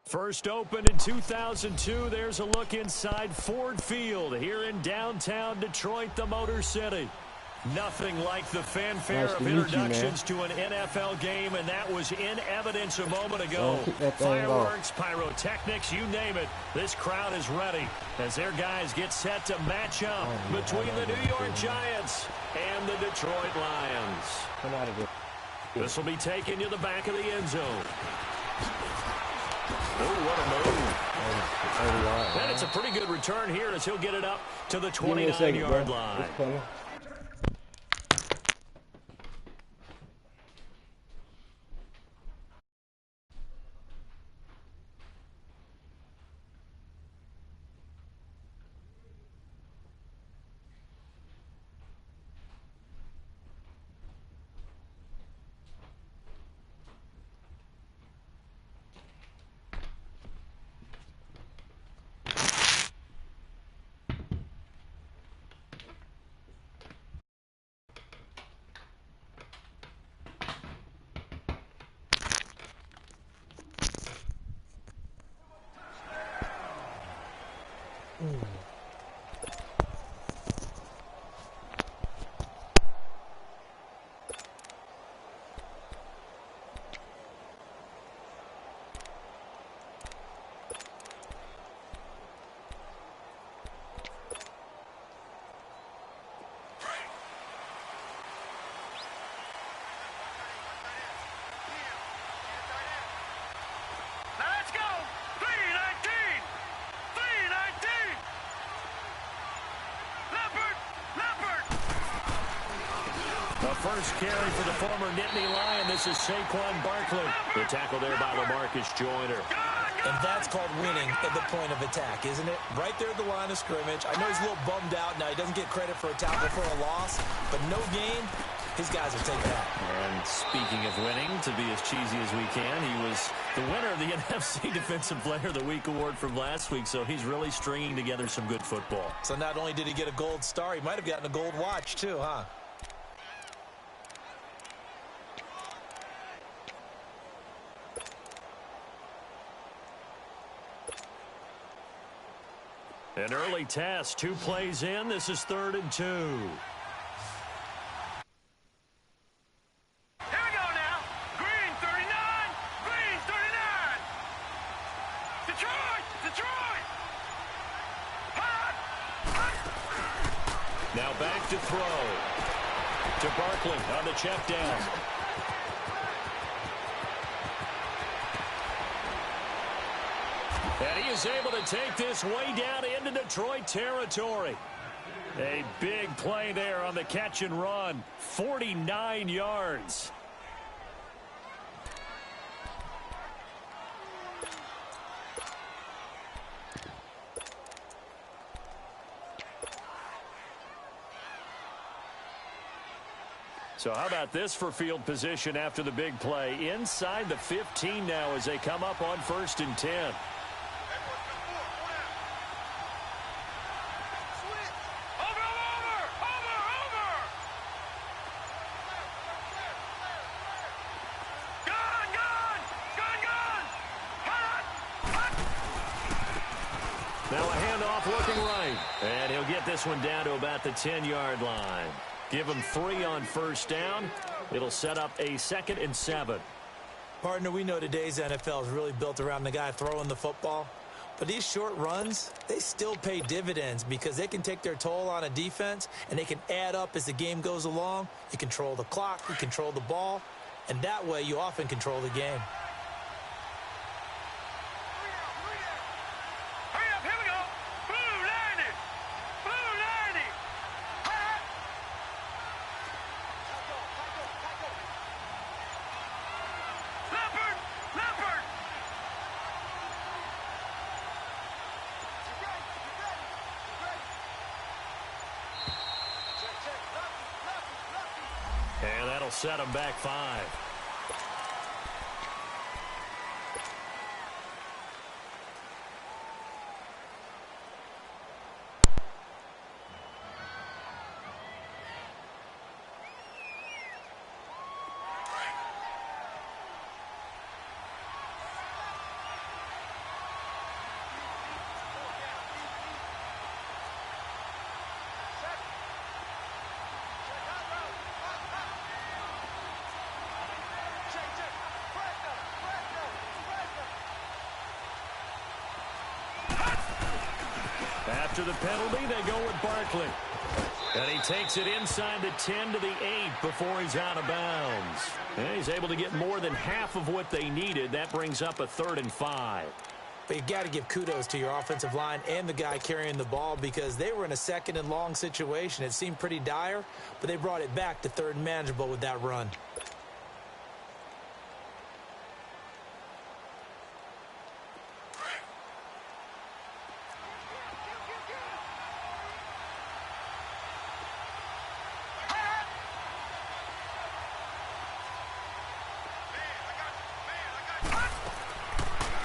First opened in 2002, there's a look inside Ford Field here in downtown Detroit, the Motor City. Nothing like the fanfare of introductions to an NFL game, and that was in evidence a moment ago. Fireworks, pyrotechnics, you name it. This crowd is ready as their guys get set to match up between the New York Giants and the Detroit Lions. Come out of it. This will be taken to the back of the end zone. Oh, what a move. And it's a pretty good return here as he'll get it up to the 29-yard line. First carry for the former Nittany Lion. This is Saquon Barkley. The tackle there by LaMarcus Joyner. And that's called winning at the point of attack, isn't it? Right there at the line of scrimmage. I know he's a little bummed out now. He doesn't get credit for a tackle for a loss, but no game, his guys will take that. And speaking of winning, to be as cheesy as we can, he was the winner of the NFC Defensive Player of the Week award from last week, so he's really stringing together some good football. So not only did he get a gold star, he might have gotten a gold watch too, huh? An early test, 2 plays in. This is 3rd and 2. Here we go now. Green 39. Green 39. Detroit. Detroit. Hot. Hot. Now back to throw. To Barkley on the check down. And he is able to take this way down into Detroit territory. A big play there on the catch and run. 49 yards. So how about this for field position after the big play? Inside the 15 now as they come up on 1st and 10. Now a handoff looking right. And he'll get this one down to about the 10-yard line. Give him 3 on 1st down. It'll set up a 2nd and 7. Partner, we know today's NFL is really built around the guy throwing the football. But these short runs, they still pay dividends because they can take their toll on a defense and they can add up as the game goes along. You control the clock, you control the ball, and that way you often control the game. And that'll set him back 5. After the penalty, they go with Barkley. And he takes it inside the 10 to the 8 before he's out of bounds. And he's able to get more than half of what they needed. That brings up a 3rd and 5. But you got to give kudos to your offensive line and the guy carrying the ball because they were in a 2nd and long situation. It seemed pretty dire, but they brought it back to 3rd and manageable with that run.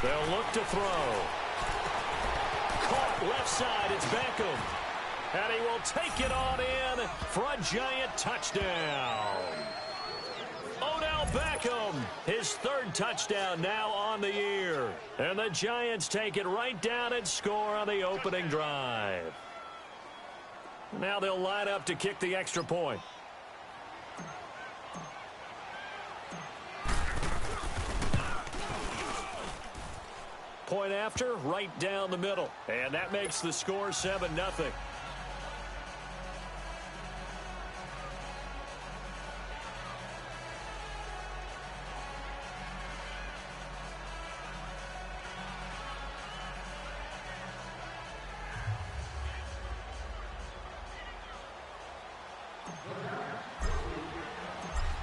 They'll look to throw. Caught left side. It's Beckham. And he will take it on in for a giant touchdown. Odell Beckham, his 3rd touchdown now on the year. And the Giants take it right down and score on the opening drive. Now they'll line up to kick the extra point. Point after, right down the middle. And that makes the score 7-0.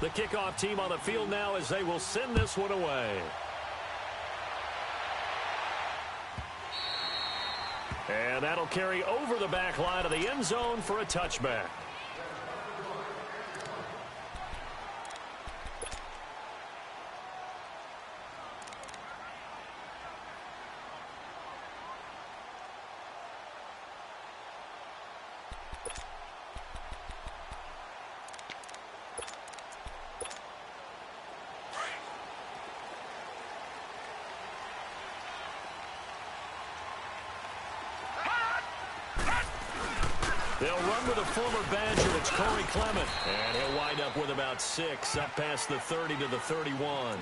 The kickoff team on the field now as they will send this one away. And that'll carry over the back line of the end zone for a touchback. They'll run with a former Badger. It's Corey Clement. And he'll wind up with about 6, up past the 30 to the 31.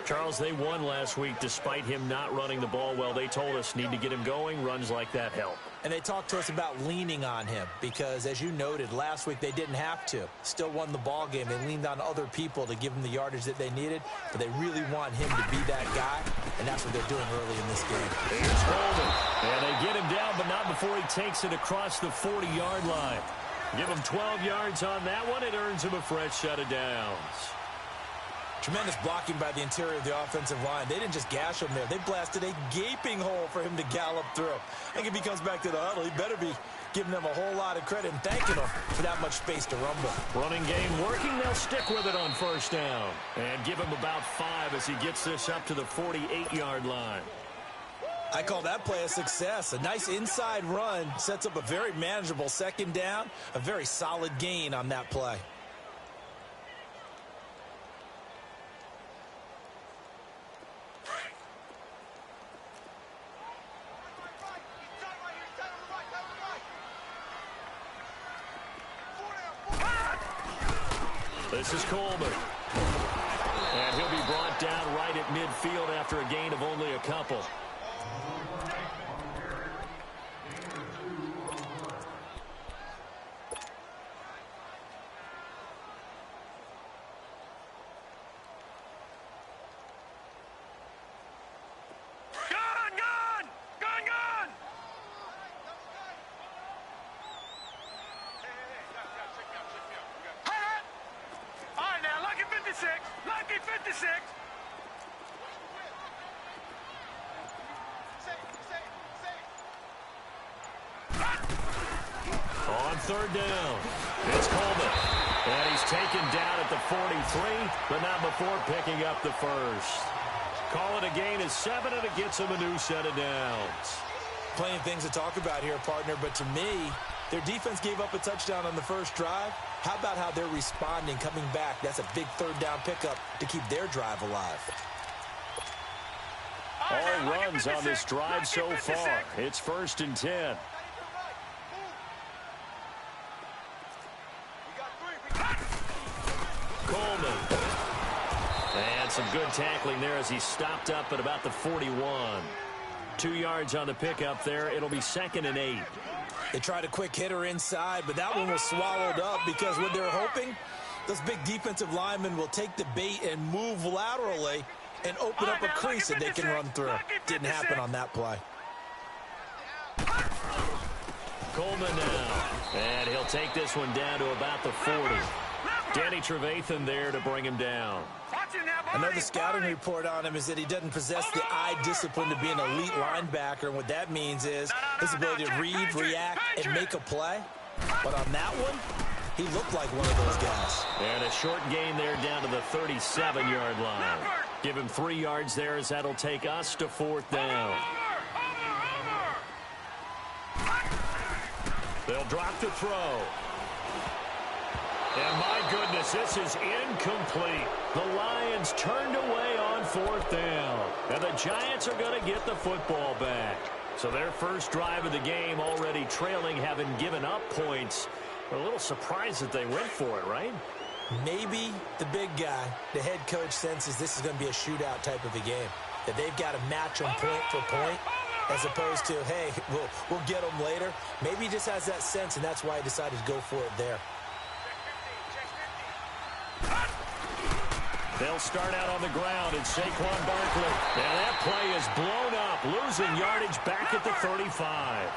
Charles, they won last week despite him not running the ball well. They told us need to get him going. Runs like that help. And they talked to us about leaning on him because, as you noted, last week they didn't have to. Still won the ball game. They leaned on other people to give them the yardage that they needed, but they really want him to be that guy, and that's what they're doing early in this game. Here's Holden. And they get him down, but not before he takes it across the 40-yard line. Give him 12 yards on that one. It earns him a fresh set of downs. Tremendous blocking by the interior of the offensive line. They didn't just gash him there. They blasted a gaping hole for him to gallop through. I think if he comes back to the huddle, he better be giving them a whole lot of credit and thanking them for that much space to rumble. Running game working. They'll stick with it on 1st down. And give him about 5 as he gets this up to the 48-yard line. I call that play a success. A nice inside run sets up a very manageable 2nd down. A very solid gain on that play. This is Coleman. And he'll be brought down right at midfield after a gain of only a couple. Lucky 56. On 3rd down, it's Coleman. And he's taken down at the 43, but not before picking up the 1st. Call it a gain of 7, and it gets him a new set of downs. Plenty of things to talk about here, partner, but to me, their defense gave up a touchdown on the 1st drive. How about how they're responding, coming back? That's a big 3rd down pickup to keep their drive alive. All runs on this drive so far. It's 1st and 10. Coleman. And some good tackling there as he stopped up at about the 41. 2 yards on the pickup there. It'll be 2nd and 8. They tried a quick hitter inside, but that one was swallowed up because what they're hoping, those big defensive linemen will take the bait and move laterally and open up a crease that they can run through. Didn't happen on that play. Coleman now. And he'll take this one down to about the 40. Danny Trevathan there to bring him down. Another scouting report on him is that he doesn't possess the eye discipline to be an elite linebacker. And what that means is his ability to read, react, and make a play. But on that one, he looked like one of those guys. And a short gain there down to the 37-yard line. Give him 3 yards there as that'll take us to 4th down. They'll drop the throw. And my goodness, this is incomplete. The Lions turned away on 4th down. And the Giants are going to get the football back. So their first drive of the game already trailing, having given up points. We're a little surprised that they went for it, right? Maybe the big guy, the head coach, senses this is going to be a shootout type of a game. That they've got to match them point for point, as opposed to, hey, we'll get them later. Maybe he just has that sense, and that's why he decided to go for it there. They'll start out on the ground, and Saquon Barkley. And that play is blown up, losing yardage back at the 35.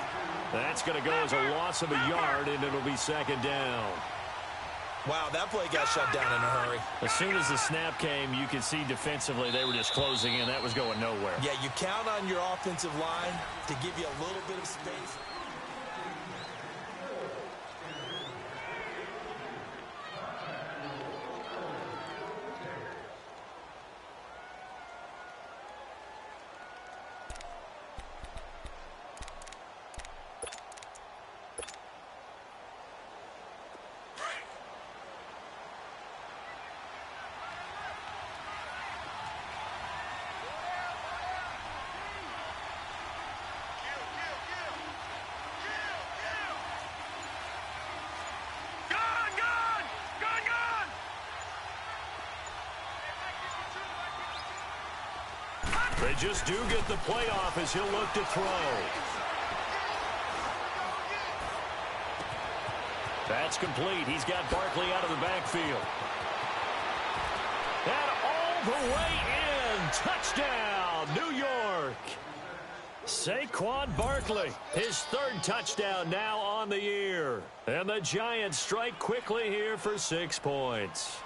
That's going to go as a loss of a yard, and it'll be 2nd down. Wow, that play got shut down in a hurry. As soon as the snap came, you could see defensively they were just closing in. That was going nowhere. Yeah, you count on your offensive line to give you a little bit of space. They just do get the playoff as he'll look to throw. That's complete. He's got Barkley out of the backfield. And all the way in. Touchdown, New York. Saquon Barkley, his 3rd touchdown now on the year. And the Giants strike quickly here for 6 points.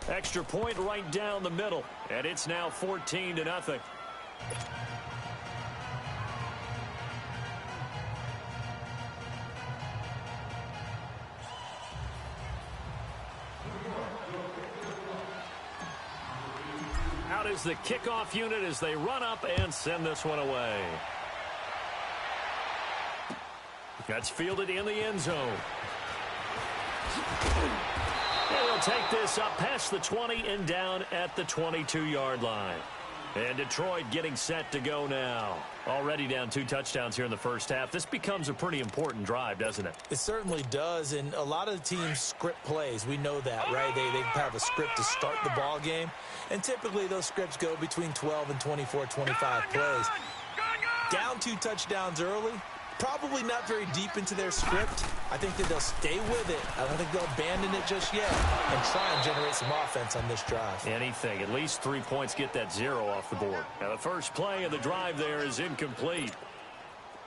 Extra point right down the middle, and it's now 14-0. Out is the kickoff unit as they run up and send this one away. That's fielded in the end zone. They'll take this up past the 20 and down at the 22-yard line. And Detroit getting set to go now. Already down 2 touchdowns here in the first half. This becomes a pretty important drive, doesn't it? It certainly does, and a lot of the teams script plays. We know that, right? They have a script to start the ball game, and typically those scripts go between 12 and 24, 25 plays. Down 2 touchdowns early, probably not very deep into their script. I think that they'll stay with it. I don't think they'll abandon it just yet and try and generate some offense on this drive. Anything. At least 3 points, get that 0 off the board. Now the first play of the drive there is incomplete.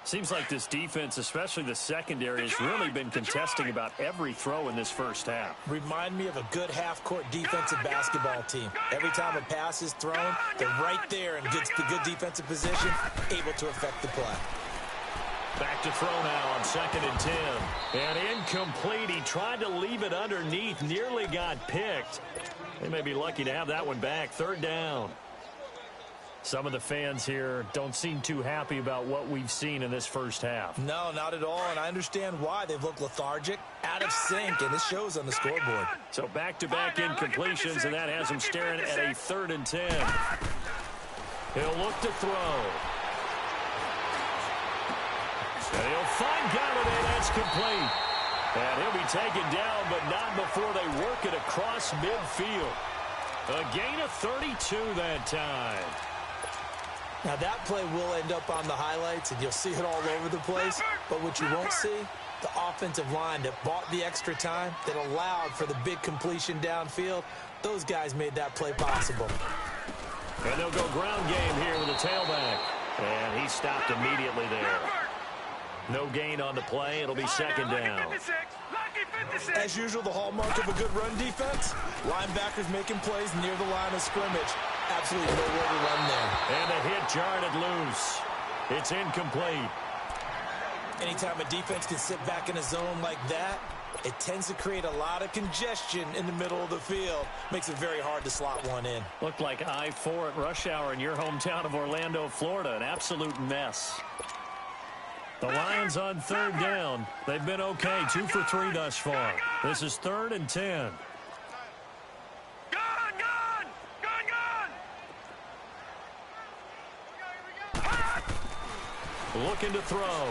Seems like this defense, especially the secondary, has really been contesting about every throw in this first half. Remind me of a good half-court defensive basketball team. Every time a pass is thrown, they're right there in good defensive position, able to affect the play. Back to throw now on 2nd and 10. And incomplete. He tried to leave it underneath. Nearly got picked. They may be lucky to have that one back. 3rd down. Some of the fans here don't seem too happy about what we've seen in this first half. No, not at all. And I understand why. They've looked lethargic, out of sync, and this shows on the scoreboard. So back-to-back incompletions, and that has him staring at a 3rd and 10. He'll look to throw. And he'll find Galladay. That's complete. And he'll be taken down, but not before they work it across midfield. A gain of 32 that time. Now, that play will end up on the highlights, and you'll see it all over the place. But what you won't see, the offensive line that bought the extra time, that allowed for the big completion downfield, those guys made that play possible. And they'll go ground game here with a tailback. And he stopped immediately there. No gain on the play. It'll be second down. As usual, the hallmark of a good run defense, linebackers making plays near the line of scrimmage. Absolutely nowhere to run there. And the hit jarred it loose. It's incomplete. Anytime a defense can sit back in a zone like that, it tends to create a lot of congestion in the middle of the field. Makes it very hard to slot one in. Looked like I-4 at rush hour in your hometown of Orlando, Florida. An absolute mess. The Lions on third down. They've been okay. 2 for 3 thus far. This is 3rd and 10. Looking to throw.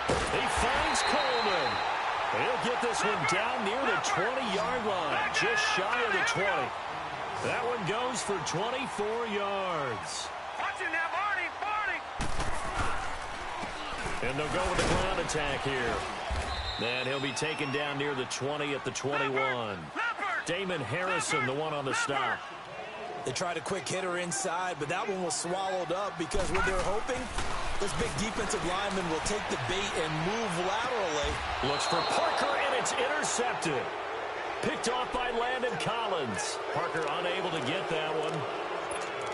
He finds Coleman. He'll get this one down near the 20-yard line, just shy of the 20. That one goes for 24 yards. Watching that, Marty. And they'll go with the ground attack here. And he'll be taken down near the 20 at the 21. Damon Harrison, the one on the stop. They tried a quick hitter inside, but that one was swallowed up because what they're hoping, this big defensive lineman will take the bait and move laterally. Looks for Parker, and it's intercepted. Picked off by Landon Collins. Parker unable to get that one.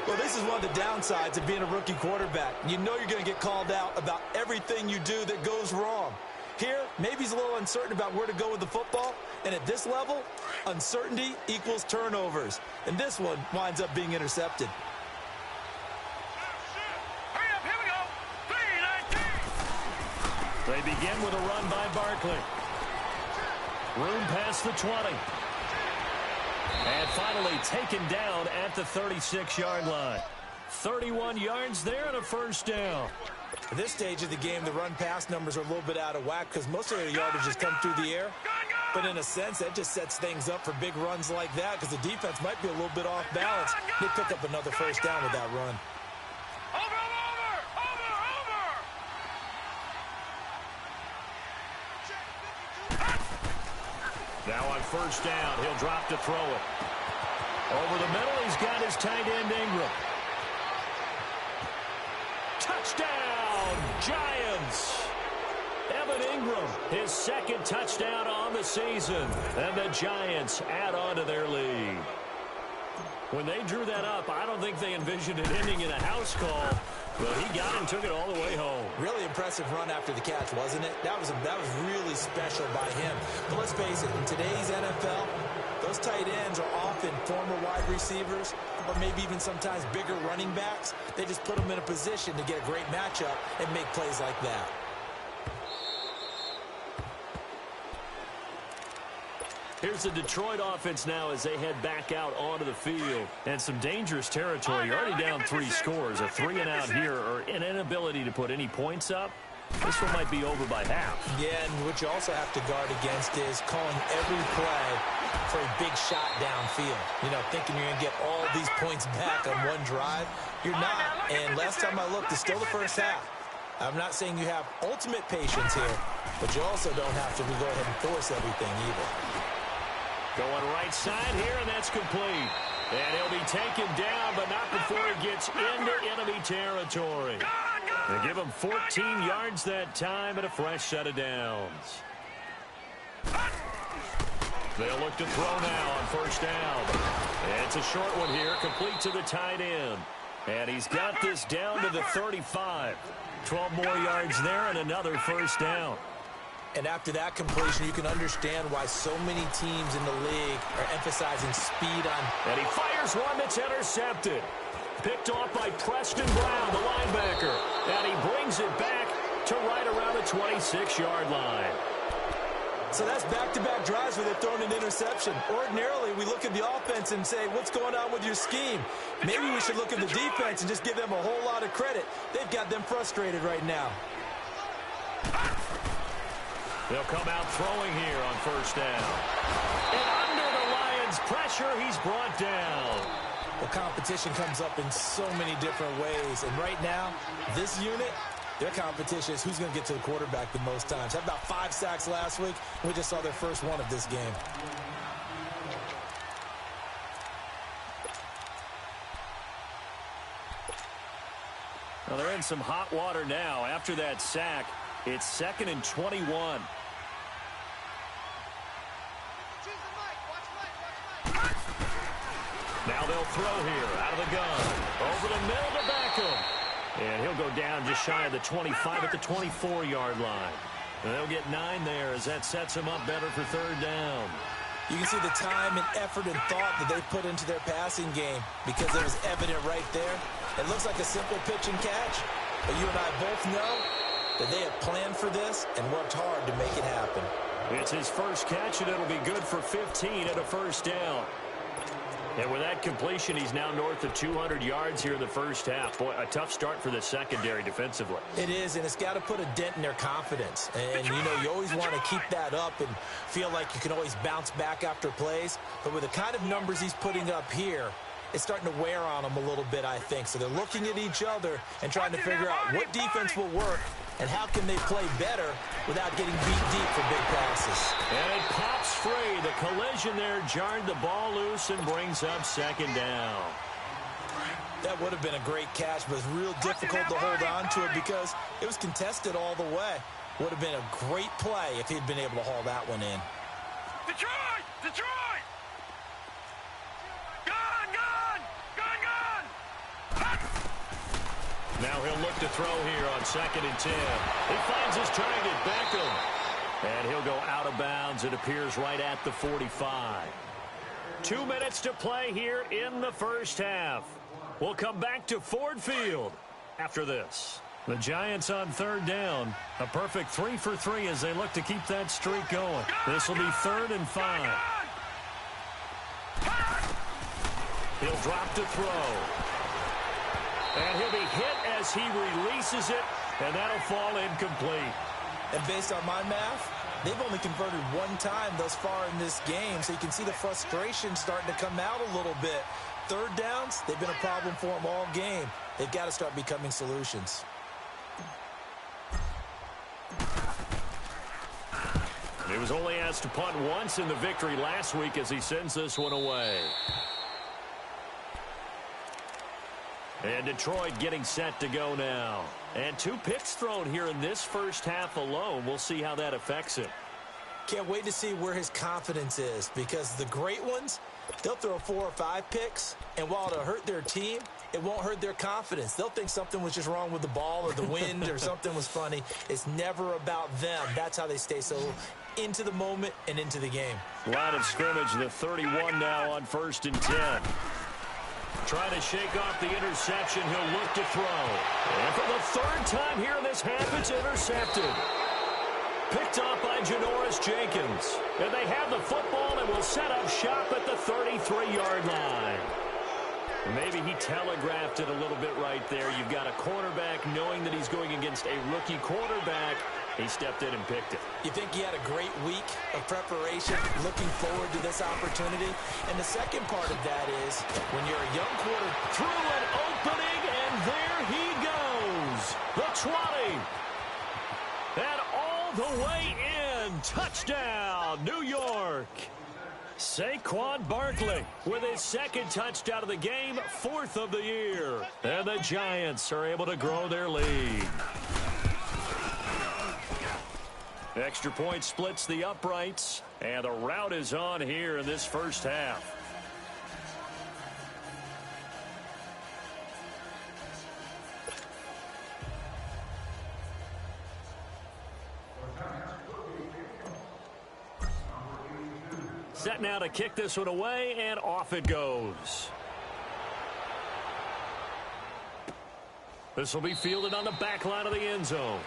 Well, this is one of the downsides of being a rookie quarterback. You know you're going to get called out about everything you do that goes wrong. Here, maybe he's a little uncertain about where to go with the football. And at this level, uncertainty equals turnovers. And this one winds up being intercepted. Hurry up, here we go. 3-19. They begin with a run by Barkley. Room past the 20. And finally taken down at the 36-yard line. 31 yards there and a first down. At this stage of the game, the run-pass numbers are a little bit out of whack because most of their yardage has come through the air. But in a sense, that just sets things up for big runs like that because the defense might be a little bit off balance. They pick up another first down with that run. Over. Now on first down, he'll drop to throw it. Over the middle, he's got his tight end Ingram. Touchdown, Giants! Evan Ingram, his second touchdown on the season. And the Giants add on to their lead. When they drew that up, I don't think they envisioned it ending in a house call. But he got it and took it all the way home. Really impressive run after the catch, wasn't it? That was really special by him. But let's face it, in today's NFL, those tight ends are often former wide receivers or maybe even sometimes bigger running backs. They just put them in a position to get a great matchup and make plays like that. Here's the Detroit offense now as they head back out onto the field. And some dangerous territory. You're already down 3 scores. A 3-and-out here or an inability to put any points up. This one might be over by half. Yeah, and what you also have to guard against is calling every play for a big shot downfield. You know, thinking you're going to get all these points back on one drive. You're not. And last time I looked, it's still the first half. I'm not saying you have ultimate patience here, but you also don't have to go ahead and force everything either. Going right side here, and that's complete. And he'll be taken down, but not before he gets into enemy territory. They give him 14 yards that time and a fresh set of downs. They'll look to throw now on first down. It's a short one here, complete to the tight end. And he's got this down to the 35. 12 more yards there and another first down. And after that completion, you can understand why so many teams in the league are emphasizing speed on. And he fires one that's intercepted. Picked off by Preston Brown, the linebacker. And he brings it back to right around the 26-yard line. So that's back-to-back drives where they've thrown an interception. Ordinarily, we look at the offense and say, what's going on with your scheme? Maybe we should look at the defense and just give them a whole lot of credit. They've got them frustrated right now. They'll come out throwing here on first down. And under the Lions' pressure, he's brought down. The competition comes up in so many different ways. And right now, this unit, their competition is who's going to get to the quarterback the most times. Had about 5 sacks last week. We just saw their first one of this game. Well, they're in some hot water now. After that sack, it's 2nd and 21. Now they'll throw here out of the gun. Over the middle to Beckham. And he'll go down just shy of the 25 at the 24-yard line. And they'll get 9 there as that sets him up better for 3rd down. You can see the time and effort and thought that they put into their passing game because it was evident right there. It looks like a simple pitch and catch, but you and I both know that they have planned for this and worked hard to make it happen. It's his first catch, and it'll be good for 15 at a first down. And with that completion, he's now north of 200 yards here in the first half. Boy, a tough start for the secondary defensively. It is, and it's got to put a dent in their confidence. And, you know, you always want to keep that up and feel like you can always bounce back after plays. But with the kind of numbers he's putting up here, it's starting to wear on them a little bit, I think. So they're looking at each other and trying to figure out what defense will work and how can they play better without getting beat deep for big passes. And it pops free. The collision there jarred the ball loose and brings up 2nd down. That would have been a great catch, but it's real difficult to hold on to it because it was contested all the way. Would have been a great play if he'd been able to haul that one in. Detroit! Detroit! Gone! Gone! Gone! Gone! Now he'll look to throw here on 2nd and 10. He finds his target, Beckham. And he'll go out of bounds. It appears right at the 45. 2 minutes to play here in the first half. We'll come back to Ford Field after this. The Giants on 3rd down. A perfect 3 for 3 as they look to keep that streak going. This will be 3rd and 5. He'll drop to throw. And he'll be hit as he releases it, and that'll fall incomplete. And based on my math, they've only converted 1 time thus far in this game, so you can see the frustration starting to come out a little bit. 3rd downs, they've been a problem for them all game. They've got to start becoming solutions. He was only asked to punt once in the victory last week as he sends this one away. And Detroit getting set to go now. And 2 picks thrown here in this first half alone. We'll see how that affects him. Can't wait to see where his confidence is because the great ones, they'll throw 4 or 5 picks, and while it'll hurt their team, it won't hurt their confidence. They'll think something was just wrong with the ball or the wind or something was funny. It's never about them. That's how they stay so into the moment and into the game. Line of scrimmage, the 31 now on 1st and 10. Trying to shake off the interception. He'll look to throw. And for the 3rd time here in this half, it's intercepted. Picked off by Janoris Jenkins. And they have the football and will set up shop at the 33-yard line. Maybe he telegraphed it a little bit right there. You've got a cornerback knowing that he's going against a rookie quarterback. He stepped in and picked it. You think he had a great week of preparation, looking forward to this opportunity? And the second part of that is when you're a young quarterback. Through an opening, and there he goes. The 20. And all the way in. Touchdown, New York. Saquon Barkley with his 2nd touchdown of the game, 4th of the year. And the Giants are able to grow their lead. Extra point splits the uprights, and the route is on here in this first half. Set now to kick this one away, and off it goes. This will be fielded on the back line of the end zone.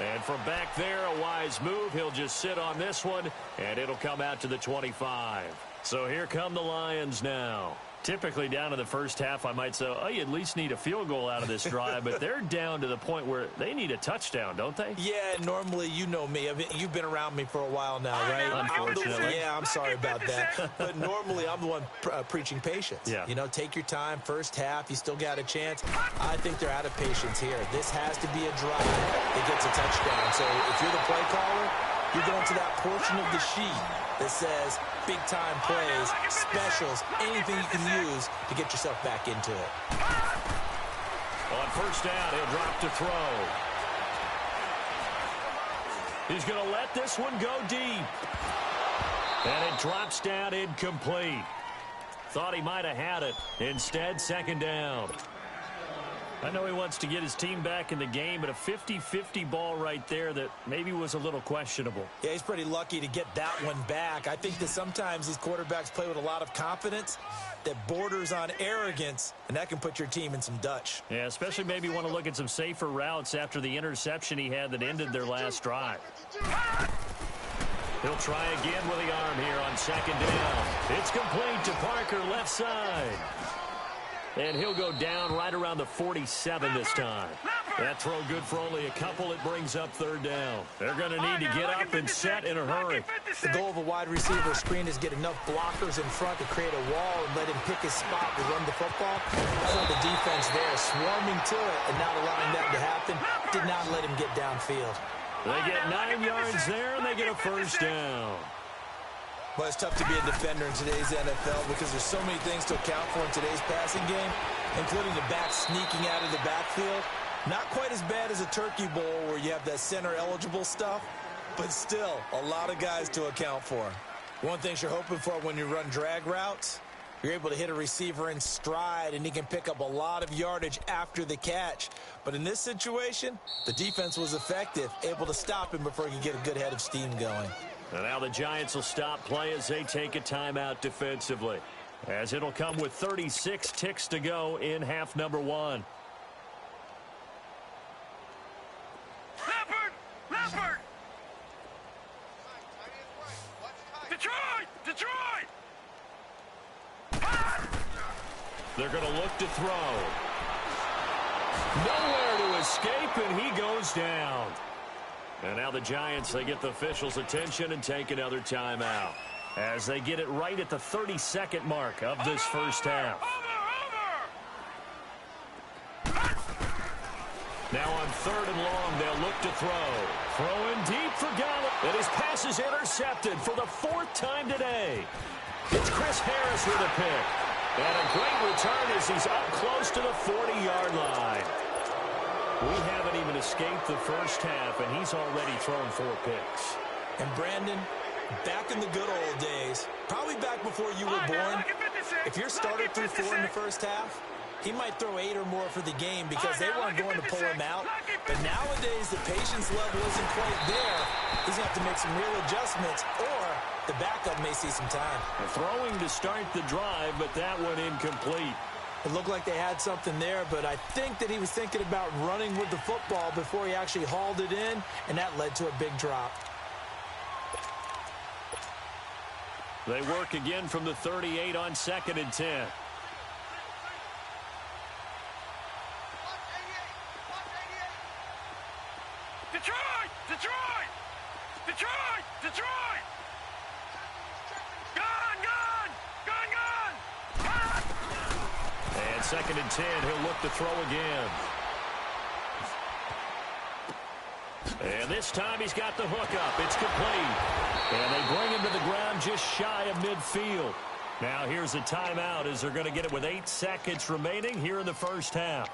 And from back there, a wise move. He'll just sit on this one, and it'll come out to the 25. So here come the Lions now. Typically down to the first half, I might say, oh, you at least need a field goal out of this drive, but they're down to the point where they need a touchdown, don't they? Yeah, normally, you know me. You've been around me for a while now, right? Unfortunately. I'm sorry about that. But normally, I'm the one preaching patience. Yeah. You know, take your time. First half, you still got a chance. I think they're out of patience here. This has to be a drive that gets a touchdown. So if you're the play caller, you're going to that portion of the sheet that says big-time plays, specials, anything you can use to get yourself back into it. On first down, he'll drop to throw. He's going to let this one go deep. And it drops down incomplete. Thought he might have had it. Instead, second down. I know he wants to get his team back in the game, but a 50-50 ball right there that maybe was a little questionable. Yeah, he's pretty lucky to get that one back. I think that sometimes these quarterbacks play with a lot of confidence that borders on arrogance, and that can put your team in some Dutch. Yeah, especially maybe want to look at some safer routes after the interception he had that ended their last drive. He'll try again with the arm here on second down. It's complete to Parker, left side. And he'll go down right around the 47 this time. That throw good for only a couple. It brings up third down. They're going to need to get up and set in a hurry. The goal of a wide receiver screen is get enough blockers in front to create a wall and let him pick his spot to run the football. So the defense there swarming to it and not allowing that to happen did not let him get downfield. They get 9 yards there, and they get a first down. Well, it's tough to be a defender in today's NFL because there's so many things to account for in today's passing game, including the back sneaking out of the backfield. Not quite as bad as a turkey bowl where you have that center-eligible stuff, but still a lot of guys to account for. One thing you're hoping for when you run drag routes, you're able to hit a receiver in stride, and he can pick up a lot of yardage after the catch. But in this situation, the defense was effective, able to stop him before he could get a good head of steam going. And now the Giants will stop play as they take a timeout defensively, as it'll come with 36 ticks to go in half number one. Leopard! Detroit! They're going to look to throw. Nowhere to escape, and he goes down. And now the Giants, they get the officials' attention and take another timeout as they get it right at the 32nd mark of this first half. Now on third and long, they'll look to throw. Throwing deep for Gallup. And his pass is intercepted for the fourth time today. It's Chris Harris with a pick. And a great return as he's up close to the 40-yard line. We haven't even escaped the first half, and he's already thrown 4 picks. And Brandon, back in the good old days, probably back before you were born, if your starter threw 4 in the first half, he might throw 8 or more for the game because they weren't going to pull him out. But nowadays, the patience level isn't quite there. He's going to have to make some real adjustments, or the backup may see some time. Throwing to start the drive, but that one incomplete. It looked like they had something there, but I think that he was thinking about running with the football before he actually hauled it in, and that led to a big drop. They work again from the 38 on 2nd and 10. Detroit! Gone! And 2nd and 10, he'll look to throw again. And this time he's got the hook up. It's complete. And they bring him to the ground just shy of midfield. Now here's a timeout as they're going to get it with 8 seconds remaining here in the first half.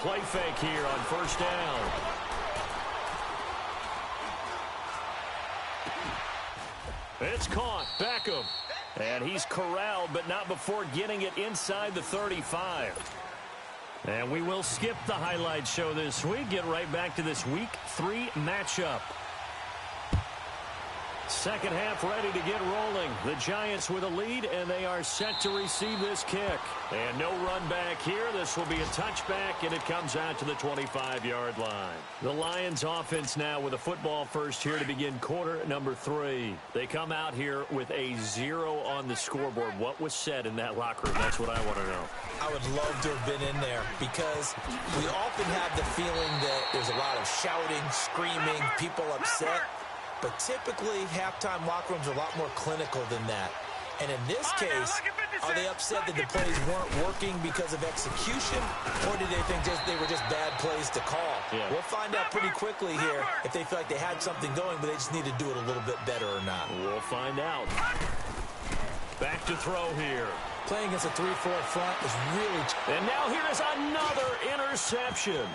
play fake here on first down. It's caught. Beckham. And he's corralled, but not before getting it inside the 35. And we will skip the highlight show this week. Get right back to this Week 3 matchup. Second half ready to get rolling. The Giants with a lead, and they are set to receive this kick. And no run back here. This will be a touchback, and it comes out to the 25-yard line. The Lions offense now with a football first here to begin quarter number 3. They come out here with a 0 on the scoreboard. What was said in that locker room? That's what I want to know. I would love to have been in there because we often have the feeling that there's a lot of shouting, screaming, people upset. But typically, halftime locker rooms are a lot more clinical than that. And in this case, are they upset that the plays weren't working because of execution? Or did they think they were just bad plays to call? Yeah. We'll find out pretty quickly here if they feel like they had something going, but they just need to do it a little bit better or not. We'll find out. Back to throw here. Playing against a 3-4 front is really... And now here is another interception.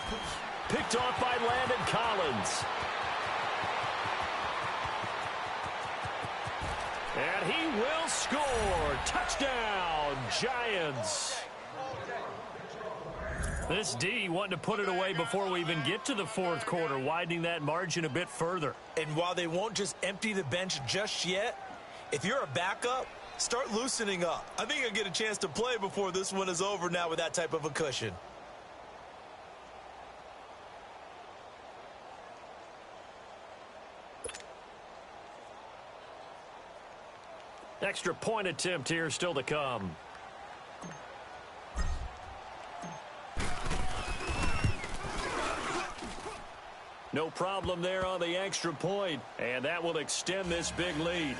Picked off by Landon Collins. And he will score. Touchdown, Giants. This D wanting to put it away before we even get to the fourth quarter, widening that margin a bit further. And while they won't just empty the bench just yet, if you're a backup, start loosening up. I think you'll get a chance to play before this one is over now with that type of a cushion. Extra point attempt here still to come. No problem there on the extra point, and that will extend this big lead.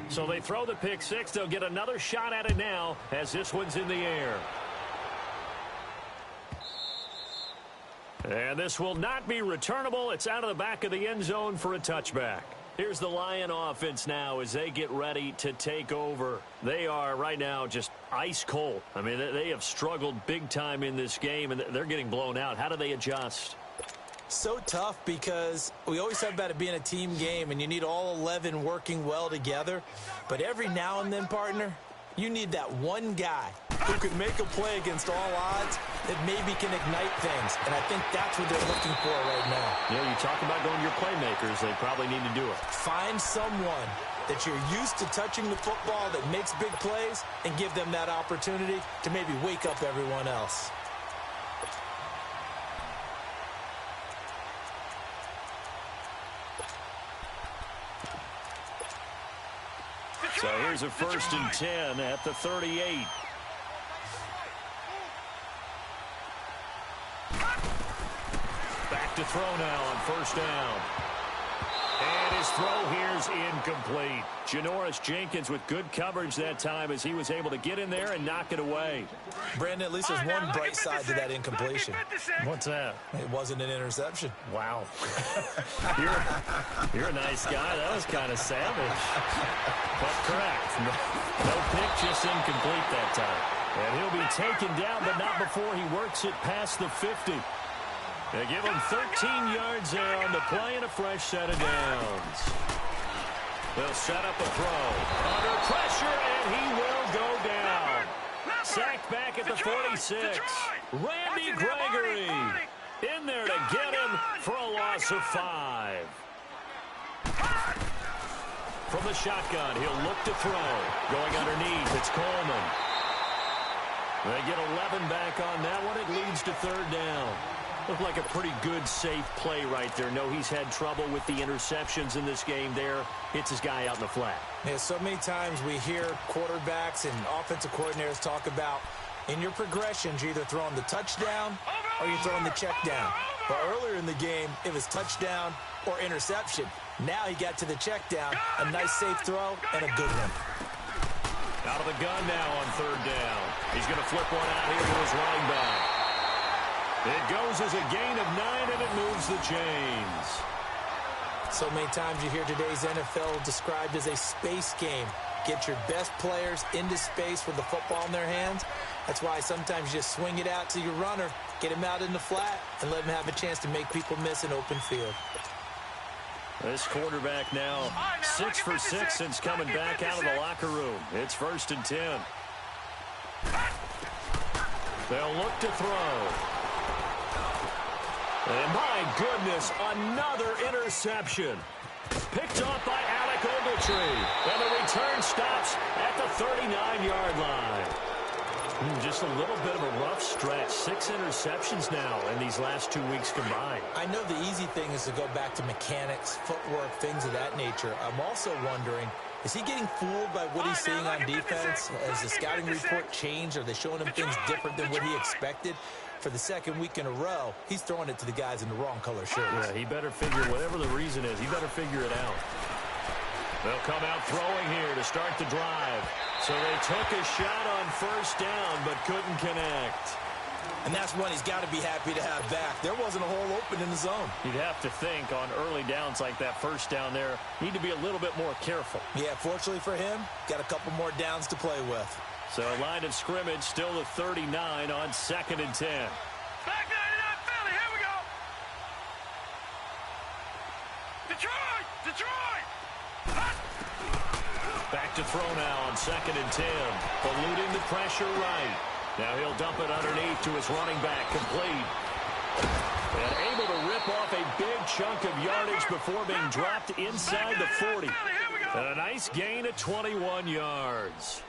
So they throw the pick six. They'll get another shot at it now as this one's in the air. And this will not be returnable. It's out of the back of the end zone for a touchback. Here's the Lion offense now as they get ready to take over. They are right now just ice cold. I mean, they have struggled big time in this game, and they're getting blown out. How do they adjust? So tough because we always talk about it being a team game, and you need all 11 working well together. But every now and then, partner, you need that one guy who can make a play against all odds that maybe can ignite things. And I think that's what they're looking for right now. Yeah, you talk about going to your playmakers. They probably need to do it. Find someone that you're used to touching the football that makes big plays and give them that opportunity to maybe wake up everyone else. So here's a 1st and 10 at the 38. Back to throw now on 1st down. And his throw here's incomplete. Janoris Jenkins with good coverage that time as he was able to get in there and knock it away. Brandon, at least there's one bright side to that incompletion. What's that? It wasn't an interception. Wow. you're a nice guy. That was kind of savage. But correct. No pick, just incomplete that time. And he'll be taken down, but not before he works it past the 50. They give him 13 yards there on the play and a fresh set of downs. They'll set up a throw. Under pressure, and he will go down. Sacked back at the 46. Randy Gregory in there to get him for a loss of 5. From the shotgun, he'll look to throw. Going underneath, it's Coleman. They get 11 back on that one. It leads to 3rd down. Looked like a pretty good, safe play right there. No, he's had trouble with the interceptions in this game there. Hits his guy out in the flat. Yeah, so many times we hear quarterbacks and offensive coordinators talk about in your progressions, you're either throwing the touchdown or you're throwing the check down. But earlier in the game, it was touchdown or interception. Now he got to the check down, a nice safe throw, and a good one. Out of the gun now on 3rd down. He's going to flip one out here to his running back. It goes as a gain of 9, and it moves the chains. So many times you hear today's NFL described as a space game. Get your best players into space with the football in their hands. That's why sometimes you just swing it out to your runner, get him out in the flat, and let him have a chance to make people miss an open field. This quarterback now 6 for 6 since coming back out of the locker room. It's 1st and 10. They'll look to throw. And my goodness, another interception. Picked off by Alec Ogletree. And the return stops at the 39-yard line. Just a little bit of a rough stretch. 6 interceptions now in these last 2 weeks combined. I know the easy thing is to go back to mechanics, footwork, things of that nature. I'm also wondering, is he getting fooled by what he's seeing on defense? Has the scouting report changed? Are they showing him things different than what he expected? For the second week in a row, he's throwing it to the guys in the wrong color shirts. Yeah, he better figure, whatever the reason is, he better figure it out. They'll come out throwing here to start the drive. So they took a shot on 1st down, but couldn't connect. And that's one he's got to be happy to have back. There wasn't a hole open in the zone. You'd have to think on early downs like that 1st down there, need to be a little bit more careful. Yeah, fortunately for him, got a couple more downs to play with. So line of scrimmage still the 39 on 2nd and 10. Back 99 Philly, here we go. Detroit! Detroit! Back to throw now on 2nd and 10. Eluding the pressure right. Now he'll dump it underneath to his running back, complete. And able to rip off a big chunk of yardage before being dropped inside the 40. And a nice gain of 21 yards.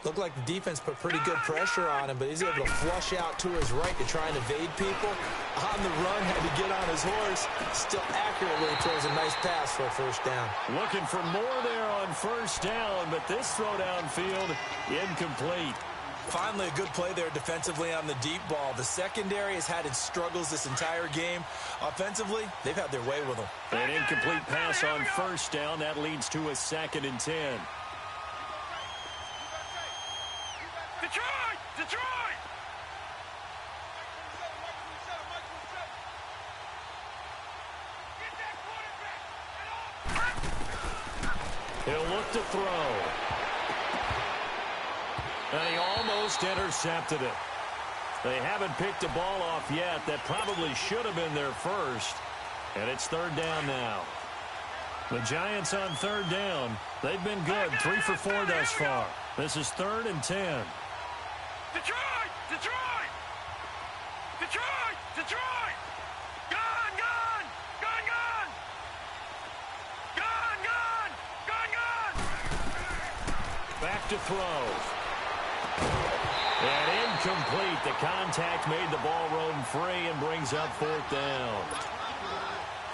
Looked like the defense put pretty good pressure on him, but he's able to flush out to his right to try and evade people. On the run, had to get on his horse. Still accurately throws a nice pass for a 1st down. Looking for more there on 1st down, but this throw downfield incomplete. Finally, a good play there defensively on the deep ball. The secondary has had its struggles this entire game. Offensively, they've had their way with them. An incomplete pass on 1st down. That leads to a 2nd and 10. Detroit! Detroit! He'll look to throw. And he almost intercepted it. They haven't picked a ball off yet. That probably should have been their first. And it's 3rd down now. The Giants on 3rd down. They've been good. 3 for 4 thus far. This is 3rd and 10. Detroit! Detroit! Detroit! Detroit! Gone! Gone! Gone! Gone! Gone! Gone! Gone! Gone! Back to throw. And incomplete. The contact made the ball roam free and brings up 4th down.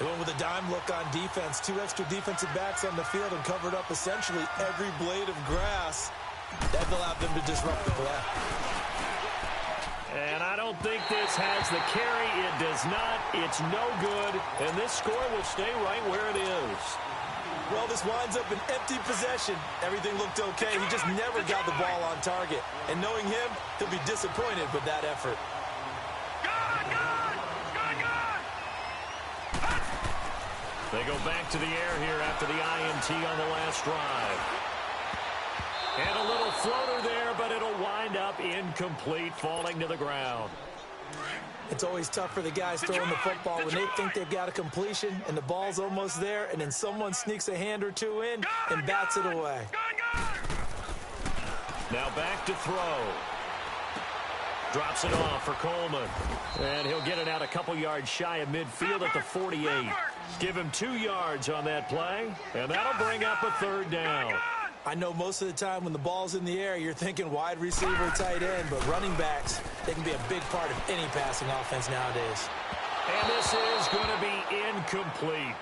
They went with a dime look on defense. 2 extra defensive backs on the field and covered up essentially every blade of grass. That allowed them to disrupt the play. And I don't think this has the carry. It does not. It's no good. And this score will stay right where it is. Well, this winds up an empty possession. Everything looked okay. He just never got the ball on target. And knowing him, he'll be disappointed with that effort. Gone! Gone! Gone! Gone! They go back to the air here after the INT on the last drive. And a little floater there, but it'll wind up incomplete, falling to the ground. It's always tough for the guys throwing the football when they think they've got a completion and the ball's almost there, and then someone sneaks a hand or two in and bats it away. Now back to throw. Drops it off for Coleman. And he'll get it out a couple yards shy of midfield at the 48. Give him 2 yards on that play, and that'll bring up a 3rd down. I know most of the time when the ball's in the air, you're thinking wide receiver, tight end, but running backs, they can be a big part of any passing offense nowadays. And this is going to be incomplete.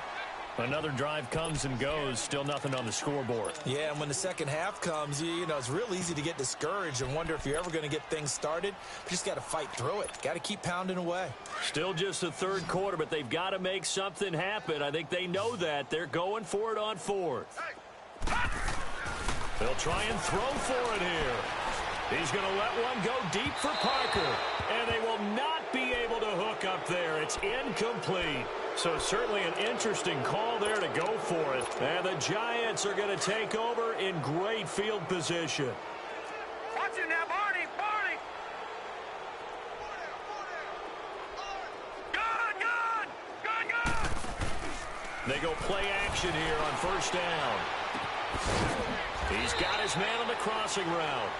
Another drive comes and goes, still nothing on the scoreboard. Yeah, and when the second half comes, you know, it's real easy to get discouraged and wonder if you're ever going to get things started. You just got to fight through it. Got to keep pounding away. Still just the 3rd quarter, but they've got to make something happen. I think they know that. They're going for it on 4th. They'll try and throw for it here. He's going to let one go deep for Parker. And they will not be able to hook up there. It's It's incomplete. So certainly an interesting call there to go for it. And the Giants are going to take over in great field position. Watch it now, Barney. Barney. Gun. They go play action here on first down. He's got his man on the crossing route.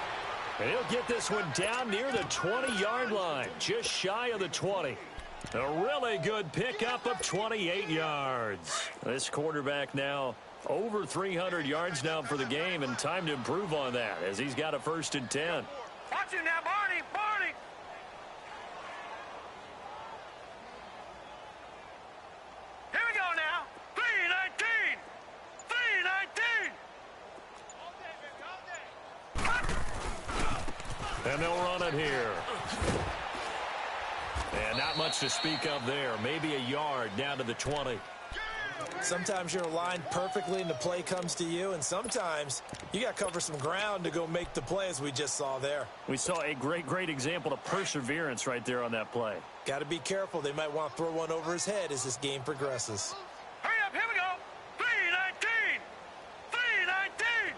And he'll get this one down near the 20-yard line, just shy of the 20. A really good pickup of 28 yards. This quarterback now over 300 yards now for the game, and time to improve on that as he's got a 1st and 10. Watch it now, Barney. Barney. Here we go now. 3-19. 3-19. And they'll run it here. And not much to speak of there. Maybe a yard down to the 20. Sometimes you're aligned perfectly and the play comes to you, and sometimes you got to cover some ground to go make the play, as we just saw there. We saw a great example of perseverance right there on that play. Got to be careful. They might want to throw one over his head as this game progresses. Hurry up. Here we go. 3-19. 3-19.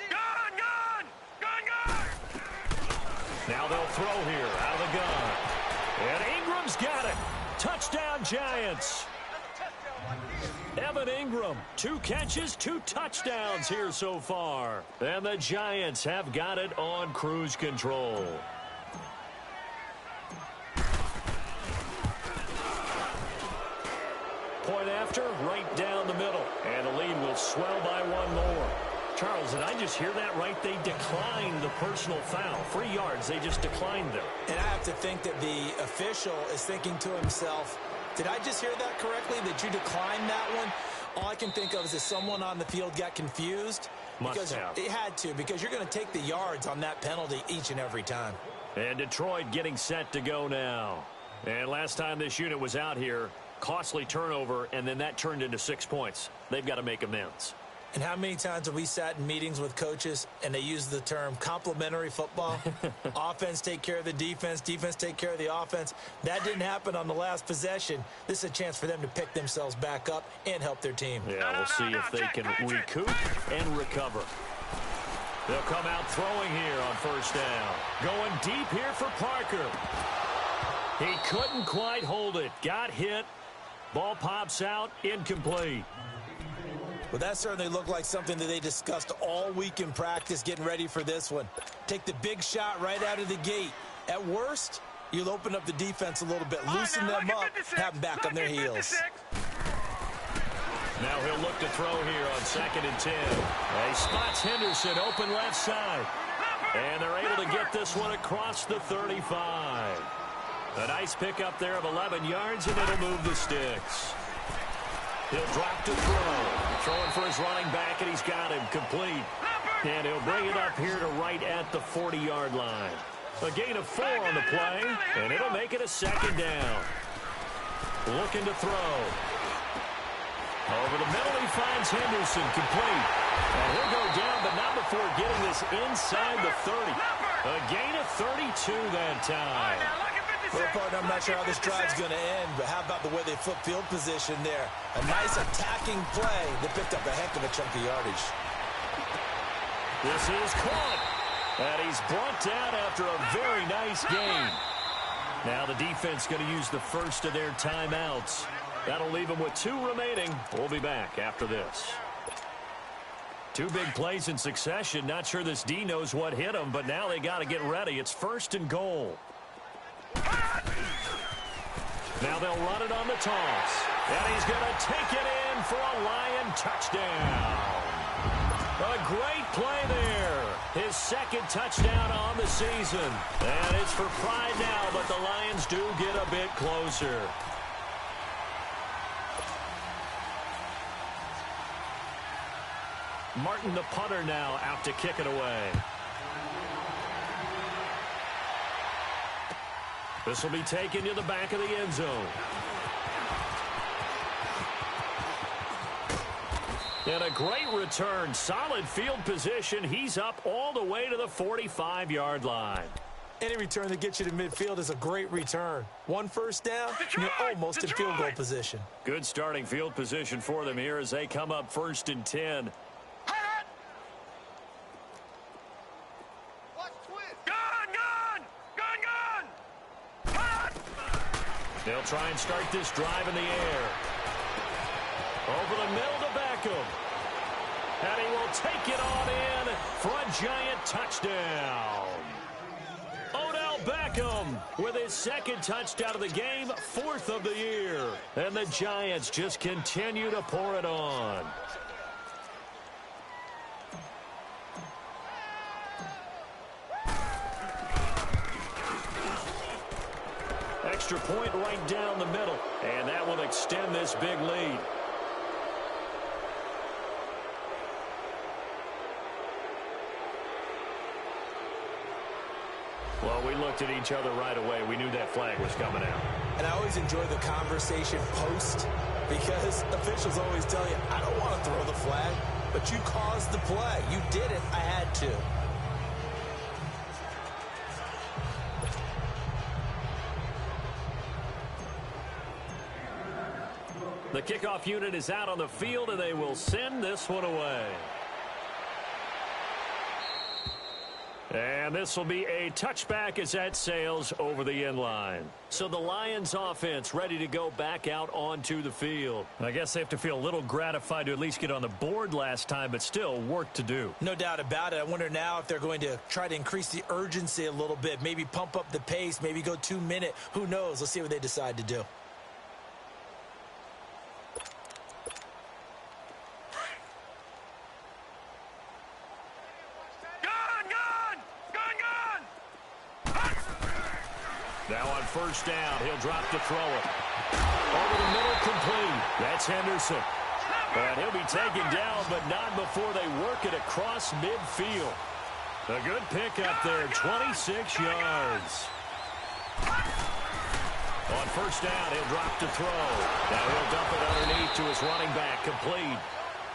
Gun. Now they'll throw here out of the gun. And Ingram's got it. Touchdown, Giants. Evan Ingram, 2 catches, 2 touchdowns here so far. And the Giants have got it on cruise control. Point after, right down the middle. And the lead will swell by 1 more. Charles, did I just hear that right? They declined the personal foul. 3 yards, they just declined them. And I have to think that the official is thinking to himself, did I just hear that correctly, that you declined that one? All I can think of is that someone on the field got confused. Must have. It had to, because you're going to take the yards on that penalty each and every time. And Detroit getting set to go now. And last time this unit was out here, costly turnover, and then that turned into 6 points. They've got to make amends. And how many times have we sat in meetings with coaches and they use the term complementary football? Offense take care of the defense, defense take care of the offense. That didn't happen on the last possession. This is a chance for them to pick themselves back up and help their team. Yeah, we'll see if they can recoup and recover. They'll come out throwing here on first down. Going deep here for Parker. He couldn't quite hold it. Got hit. Ball pops out. Incomplete. Well, that certainly looked like something that they discussed all week in practice getting ready for this one. Take the big shot right out of the gate. At worst, you'll open up the defense a little bit, loosen them up, have them back on their heels. Now he'll look to throw here on 2nd and 10. He spots Henderson open left side. And they're able to get this one across the 35. A nice pickup there of 11 yards, and it'll move the sticks. He'll drop to throw. Throwing for his running back, and he's got him complete. And he'll bring it up here to right at the 40-yard line. A gain of 4 on the play, and it'll make it a 2nd down. Looking to throw. Over the middle, he finds Henderson complete. And he'll go down, but not before getting this inside the 30. A gain of 32 that time. Well, partner, I'm not sure how this drive's going to end, but how about the way they flip field position there? A nice attacking play that picked up a heck of a chunk of yardage. This is caught. And he's brought down after a very nice gain. Now the defense going to use the first of their timeouts. That'll leave them with 2 remaining. We'll be back after this. 2 big plays in succession. Not sure this D knows what hit him, but now they got to get ready. It's 1st and goal. Now they'll run it on the toss. And he's going to take it in for a Lion touchdown. A great play there. His 2nd touchdown on the season. And it's for pride now, but the Lions do get a bit closer. Martin, the punter, now out to kick it away. This will be taken to the back of the end zone. And a great return. Solid field position. He's up all the way to the 45-yard line. Any return that gets you to midfield is a great return. One first down, and you're almost in field goal position. Good starting field position for them here as they come up 1st and 10. They'll try and start this drive in the air. Over the middle to Beckham. And he will take it on in for a giant touchdown. Odell Beckham with his 2nd touchdown of the game, 4th of the year. And the Giants just continue to pour it on. Extra point right down the middle, and that will extend this big lead. Well, we looked at each other right away. We knew that flag was coming out. And I always enjoy the conversation post because officials always tell you, I don't want to throw the flag, but you caused the play. You did it. I had to. The kickoff unit is out on the field, and they will send this one away. And this will be a touchback as that sails over the end line. So the Lions offense ready to go back out onto the field. I guess they have to feel a little gratified to at least get on the board last time, but still work to do. No doubt about it. I wonder now if they're going to try to increase the urgency a little bit, maybe pump up the pace, maybe go 2-minute. Who knows? Let's see what they decide to do. Now on 1st down, he'll drop to throw it. Over the middle, complete. That's Henderson. And he'll be taken down, but not before they work it across midfield. A good pickup there, 26 yards. On 1st down, he'll drop to throw. Now he'll dump it underneath to his running back, complete.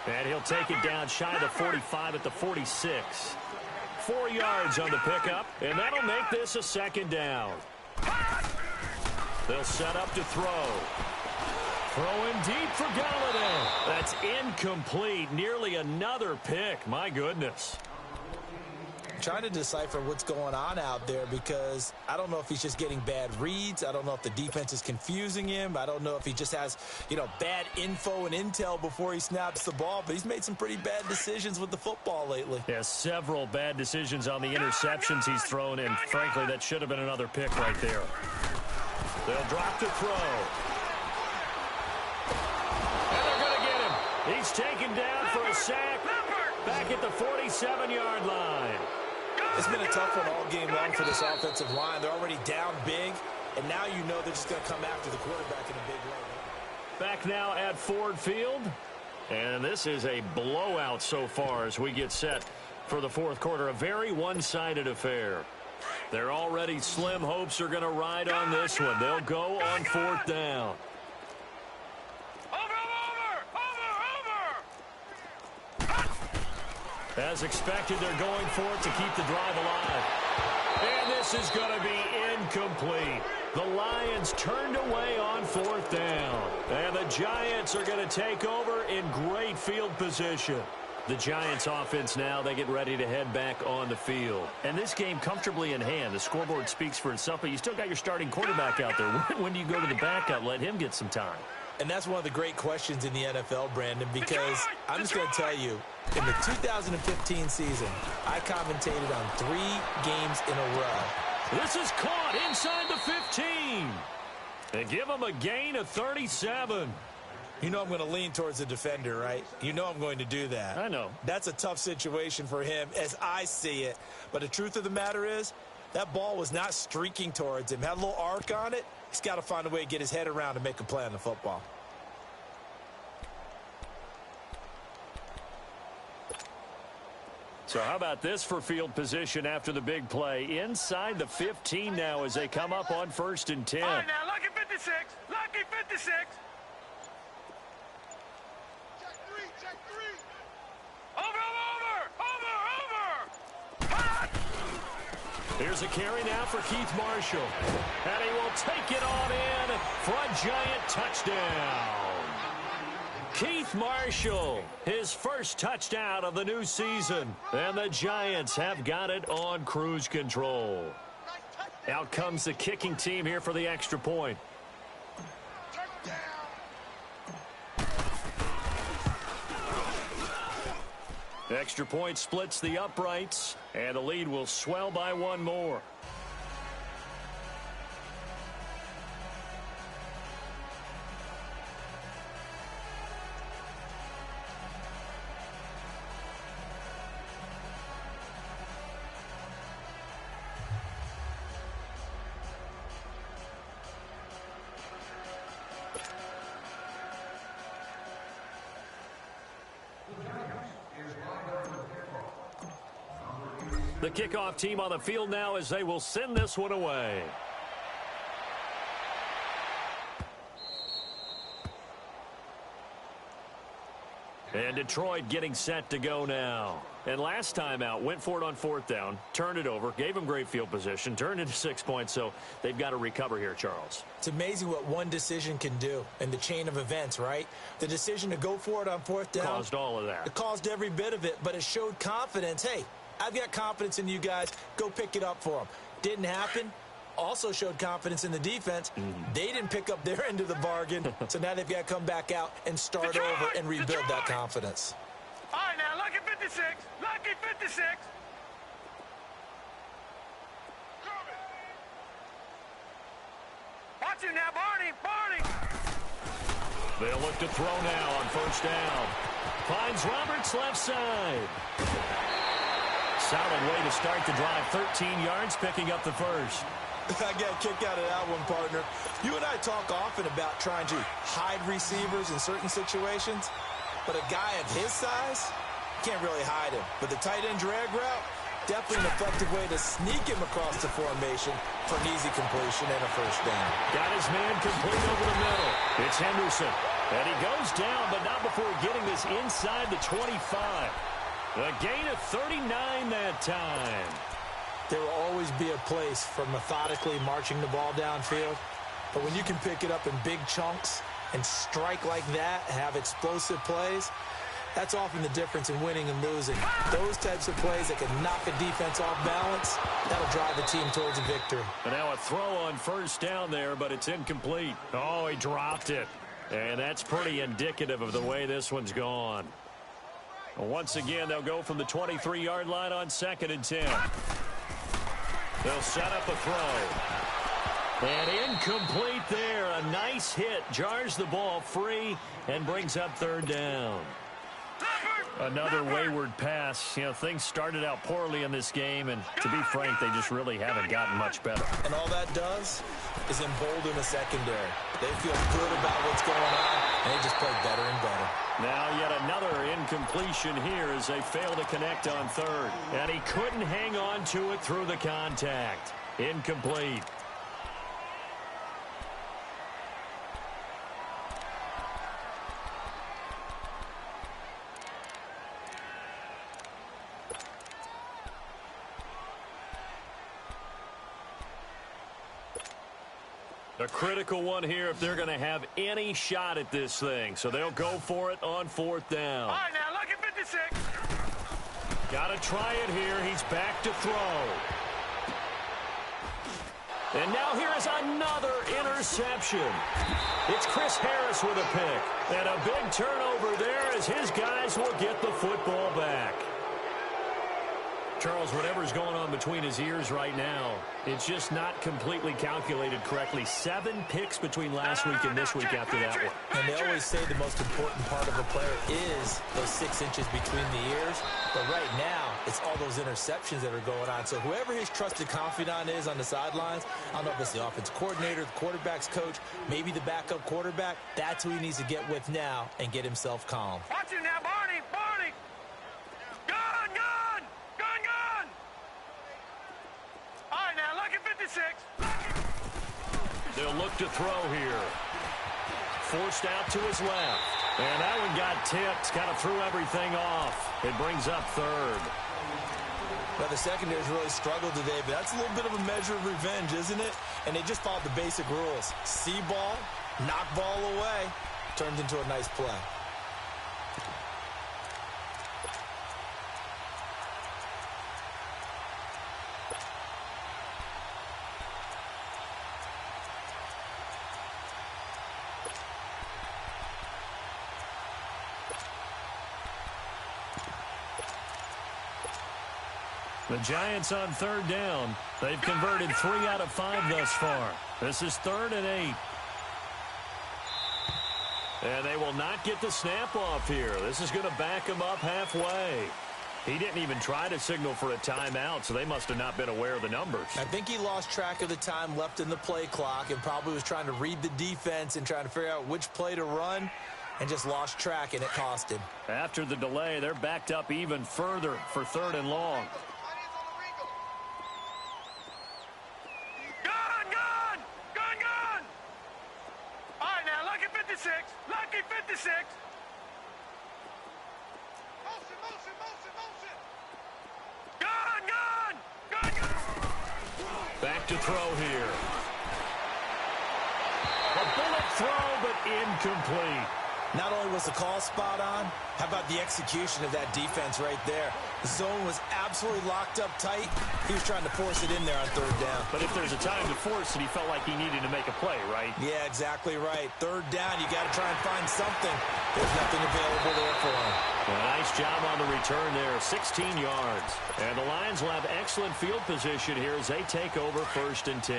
And he'll take it down shy of the 45 at the 46. 4 yards on the pickup, and that'll make this a 2nd down. They'll set up to throw. Throwing deep for Galladay. That's incomplete. Nearly another pick. My goodness. Trying to decipher what's going on out there because I don't know if he's just getting bad reads. I don't know if the defense is confusing him. I don't know if he just has, bad info and intel before he snaps the ball. But he's made some pretty bad decisions with the football lately. Yeah, several bad decisions on the interceptions he's thrown in. Frankly, that should have been another pick right there. They'll drop to throw. And they're going to get him. He's taken down for a sack back at the 47-yard line. It's been a tough one all game long for this offensive line. They're already down big, and now you know they're just going to come after the quarterback in a big way. Back now at Ford Field, and this is a blowout so far as we get set for the 4th quarter. A very one-sided affair. Their already slim hopes are going to ride on this one. They'll go on 4th down. As expected, they're going for it to keep the drive alive. And this is going to be incomplete. The Lions turned away on 4th down. And the Giants are going to take over in great field position. The Giants offense now, they get ready to head back on the field. And this game comfortably in hand. The scoreboard speaks for itself, but you still got your starting quarterback out there. When do you go to the backup? Let him get some time. And that's one of the great questions in the NFL, Brandon, because I'm just going to tell you, in the 2015 season, I commentated on 3 games in a row. This is caught inside the 15. And give him a gain of 37. You know I'm going to lean towards the defender, right? You know I'm going to do that. I know. That's a tough situation for him as I see it. But the truth of the matter is, that ball was not streaking towards him. Had a little arc on it. He's got to find a way to get his head around and make a play on the football. So how about this for field position after the big play? Inside the 15 now as they come up on 1st and 10. All right, now, lucky 56. Lucky 56. Check three. Over. Hot. Here's a carry now for Keith Marshall. And he will take it on in for a giant touchdown. Keith Marshall, his first touchdown of the new season. And the Giants have got it on cruise control. Out comes the kicking team here for the extra point. Extra point splits the uprights, and the lead will swell by one more. The kickoff team on the field now as they will send this one away. And Detroit getting set to go now. And last time out, went for it on fourth down, turned it over, gave them great field position, turned into 6 points, so they've got to recover here, Charles. It's amazing what one decision can do in the chain of events, right? The decision to go for it on fourth down. Caused all of that. It caused every bit of it, but it showed confidence. Hey, I've got confidence in you guys. Go pick it up for them. Didn't happen. Also showed confidence in the defense. They didn't pick up their end of the bargain, so now they've got to come back out and start over and rebuild that confidence. All right, now, lucky 56. Lucky 56. Watch him now, Barney. Barney. They'll look to throw now on first down. Finds Roberts left side. Solid way to start the drive. 13 yards, picking up the first. I got a kick out of that one, partner. You and I talk often about trying to hide receivers in certain situations, but a guy of his size, can't really hide him. But the tight end drag route, definitely an effective way to sneak him across the formation for an easy completion and a first down. Got his man complete over the middle. It's Henderson. And he goes down, but not before getting this inside the 25. A gain of 39 that time. There will always be a place for methodically marching the ball downfield. But when you can pick it up in big chunks and strike like that, have explosive plays, that's often the difference in winning and losing. Those types of plays that can knock a defense off balance, that'll drive the team towards a victory. And now a throw on first down there, but it's incomplete. Oh, he dropped it. And that's pretty indicative of the way this one's gone. Once again, they'll go from the 23-yard line on 2nd and 10. They'll set up a throw. And incomplete there. A nice hit. Jars the ball free and brings up 3rd down. Another wayward pass. You know, things started out poorly in this game, and to be frank, they just really haven't gotten much better. And all that does is embolden the secondary. They feel good about what's going on, and they just play better and better. Now yet another incompletion here as they fail to connect on 3rd. And he couldn't hang on to it through the contact. Incomplete. A critical one here if they're going to have any shot at this thing. So they'll go for it on 4th down. All right, now, lucky 56. Got to try it here. He's back to throw. And now here is another interception. It's Chris Harris with a pick. And a big turnover there as his guys will get the football back. Charles, whatever's going on between his ears right now, it's just not completely calculated correctly. 7 picks between last week and this week after that one. And they always say the most important part of a player is those 6 inches between the ears. But right now, it's all those interceptions that are going on. So whoever his trusted confidant is on the sidelines, I don't know if it's the offense coordinator, the quarterback's coach, maybe the backup quarterback, that's who he needs to get with now and get himself calm. Watch him now, Barney. Barney. Gun, gun. Gun, gun. All right, now, lucky 56. They'll look to throw here. Forced out to his left. And that one got tipped. Kind of threw everything off. It brings up 3rd. Well, the secondary's really struggled today, but that's a little bit of a measure of revenge, isn't it? And they just followed the basic rules. See ball, knock ball away, turned into a nice play. The Giants on third down. They've converted 3 out of 5 thus far. This is 3rd and 8. And they will not get the snap off here. This is going to back him up halfway. He didn't even try to signal for a timeout, so they must have not been aware of the numbers. I think he lost track of the time left in the play clock and probably was trying to read the defense and trying to figure out which play to run and just lost track, and it cost him. After the delay, they're backed up even further for 3rd and long. Lucky 56. Motion. Gun. Back to throw here. A bullet throw, but incomplete. Not only was the call spot on, how about the execution of that defense right there? The zone was absolutely locked up tight. He was trying to force it in there on 3rd down. But if there's a time to force it, he felt like he needed to make a play, right? Yeah, exactly right. 3rd down, you got to try and find something. There's nothing available there for him. Nice job on the return there, 16 yards. And the Lions will have excellent field position here as they take over 1st and 10.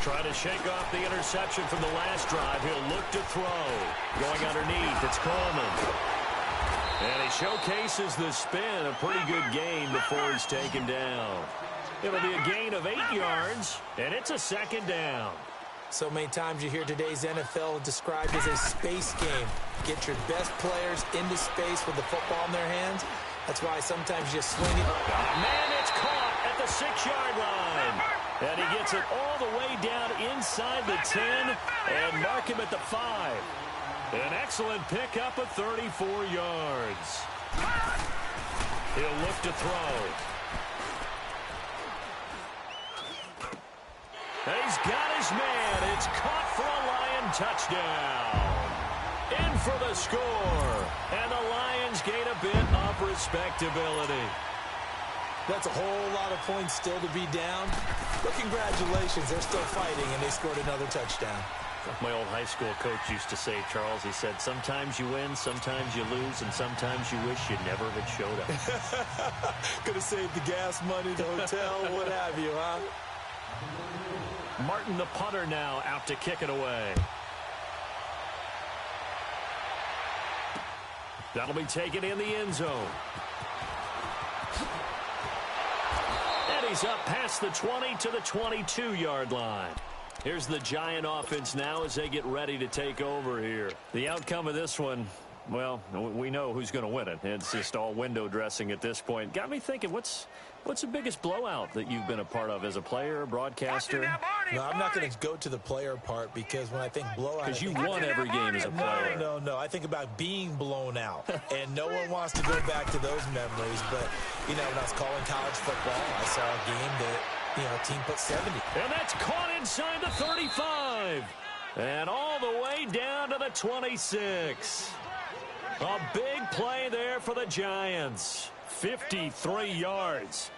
Trying to shake off the interception from the last drive. He'll look to throw. Going underneath, it's Coleman. And he showcases the spin. A pretty good gain before he's taken down. It'll be a gain of 8 yards, and it's a 2nd down. So many times you hear today's NFL described as a space game. Get your best players into space with the football in their hands. That's why sometimes you swing it. Oh, man, it's caught at the 6-yard line. And he gets it all the way down inside the 10 and mark him at the 5. An excellent pickup of 34 yards. He'll look to throw. And he's got his man. It's caught for a Lion touchdown. In for the score. And the Lions gain a bit of respectability. That's a whole lot of points still to be down. But congratulations, they're still fighting, and they scored another touchdown. My old high school coach used to say, Charles, he said, sometimes you win, sometimes you lose, and sometimes you wish you never had showed up. Could have saved the gas money, the hotel, what have you, huh? Martin, the punter, now out to kick it away. That'll be taken in the end zone. And he's up past the 20 to the 22-yard line. Here's the Giant offense now as they get ready to take over here. The outcome of this one, well, we know who's going to win it. It's just all window dressing at this point. Got me thinking, what's the biggest blowout that you've been a part of as a player, broadcaster? No, I'm not going to go to the player part because when I think blowout... Because you won every game as a player. No. I think about being blown out. And no one wants to go back to those memories. But, you know, when I was calling college football, I saw a game that, you know, a team put 70. And that's caught inside the 35. And all the way down to the 26. A big play there for the Giants. 53 yards.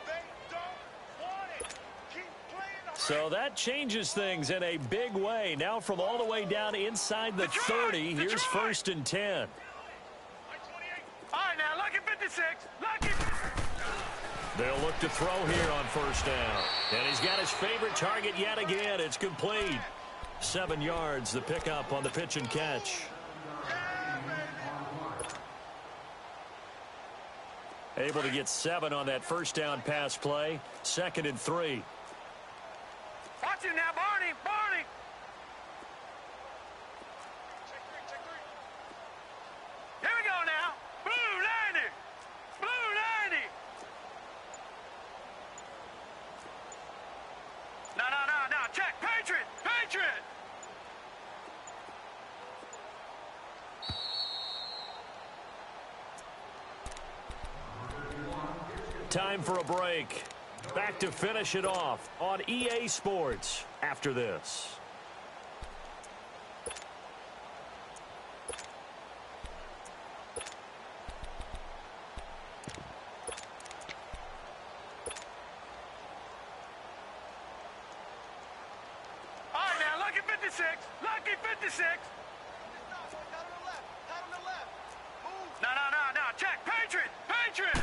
So that changes things in a big way. Now from all the way down inside the 30, here's 1st and 10. All right, now, lucky 56. Lucky. They'll look to throw here on 1st down. And he's got his favorite target yet again. It's complete. 7 yards, the pickup on the pitch and catch. Able to get 7 on that 1st down pass play. 2nd and 3. Watch it now, Barney. Here we go now. Blue landed. Time for a break. Back to finish it off on EA Sports after this. All right, now, lucky 56. Lucky 56. No. Check. Patriot. Patriot.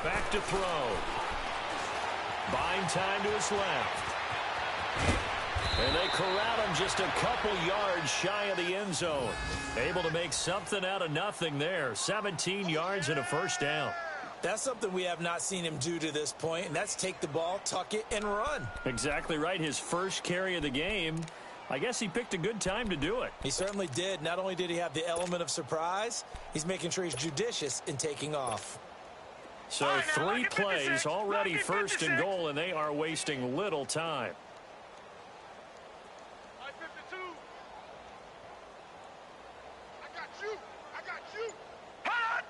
Back to throw. Buying time to his left. And they corral him just a couple yards shy of the end zone. Able to make something out of nothing there. 17 yards and a first down. That's something we have not seen him do to this point, and that's take the ball, tuck it, and run. Exactly right. His first carry of the game. I guess he picked a good time to do it. He certainly did. Not only did he have the element of surprise, he's making sure he's judicious in taking off. So 3 plays already first and goal, and they are wasting little time. 52. I got you. Hot.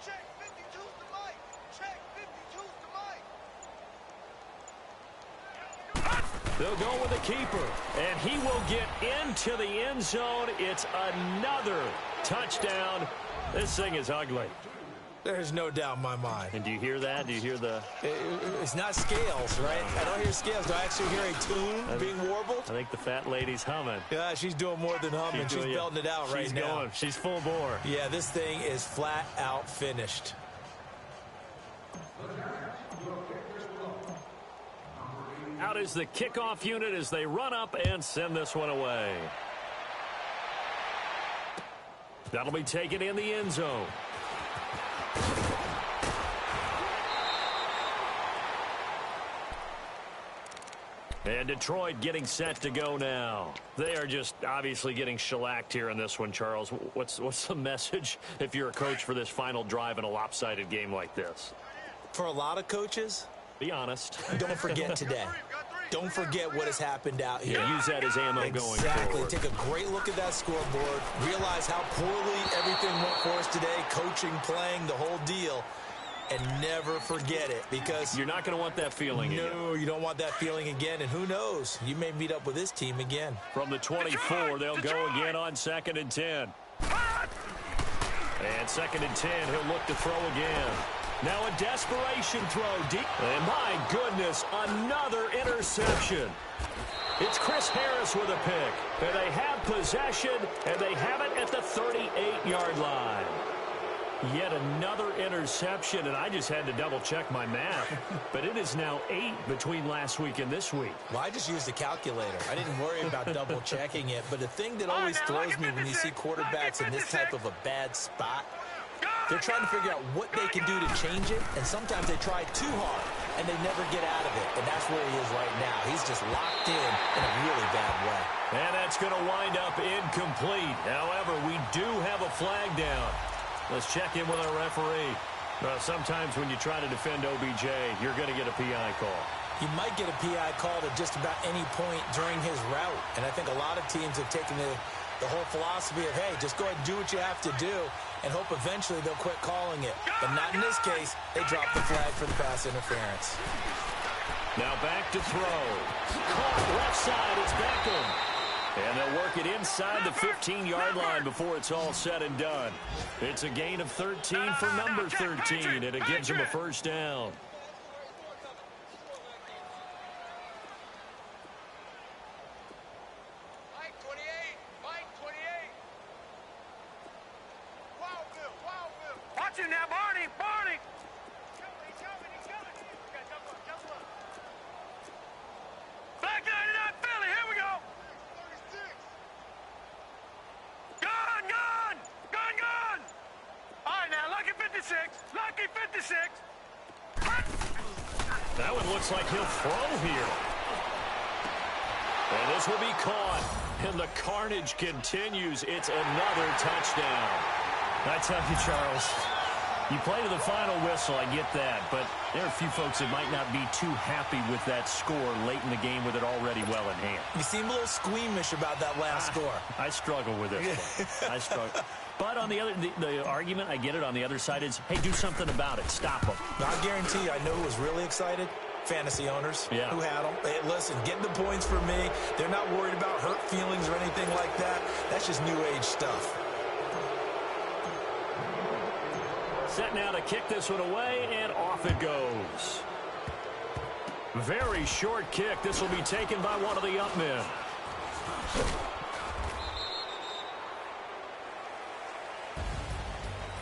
Check 52's the mic. Check 52's the mic. They'll go with the keeper, and he will get into the end zone. It's another touchdown. This thing is ugly. There's no doubt in my mind. And do you hear that? Do you hear the... It's not scales, right? I don't hear scales. Do I actually hear a tune being warbled? I think the fat lady's humming. Yeah, she's doing more than humming. She's belting it out right now. She's going. She's full bore. Yeah, this thing is flat out finished. Out is the kickoff unit as they run up and send this one away. That'll be taken in the end zone. And Detroit getting set to go now. They are just obviously getting shellacked here in this one, Charles. What's the message if you're a coach for this final drive in a lopsided game like this? For a lot of coaches, be honest. Don't forget today. Don't forget what has happened out here. Yeah, use that as ammo going forward. Exactly. Take a great look at that scoreboard. Realize how poorly everything went for us today. Coaching, playing, the whole deal. And never forget it, because you're not going to want that feeling again. No, you don't want that feeling again. And who knows? You may meet up with this team again. From the 24, they'll go again on 2nd and 10. And 2nd and 10, he'll look to throw again. Now a desperation throw deep. And my goodness, another interception. It's Chris Harris with a pick. And they have possession, and they have it at the 38-yard line. Yet another interception, and I just had to double-check my math. But it is now 8 between last week and this week. Well, I just used a calculator. I didn't worry about double-checking it. But the thing that always throws me when you see quarterbacks in this type of a bad spot, they're trying to figure out what they can do to change it, and sometimes they try too hard, and they never get out of it. And that's where he is right now. He's just locked in a really bad way. And that's going to wind up incomplete. However, we do have a flag down. Let's check in with our referee. Sometimes when you try to defend OBJ, you're going to get a PI call. You might get a PI call at just about any point during his route. And I think a lot of teams have taken the whole philosophy of, hey, just go ahead and do what you have to do and hope eventually they'll quit calling it. But not in this case. They dropped the flag for the pass interference. Now back to throw. Caught left side. It's Beckham. And they'll work it inside the 15-yard line before it's all said and done. It's a gain of 13 for number 13, and it gives them a first down. Mike 28. Mike 28. Wow, Bill. Watch him now, Barney. He's coming. Jump up. Black 99 Philly. Here we go. Gun! All right, now, lucky 56. That one looks like he'll throw here. And this will be caught. And the carnage continues. It's another touchdown. I tell you, Charles, You play to the final whistle, I get that, but there are a few folks that might not be too happy with that score late in the game with it already well in hand. You seem a little squeamish about that last score. I struggle with this one. I struggle. But on the other, the argument, I get it, on the other side is, hey, do something about it. Stop them. Now, I guarantee you, I know who was really excited. Fantasy owners who had them. Hey, listen, getting the points for me. They're not worried about hurt feelings or anything like that. That's just new age stuff. Set now to kick this one away, and off it goes. Very short kick. This will be taken by one of the up men.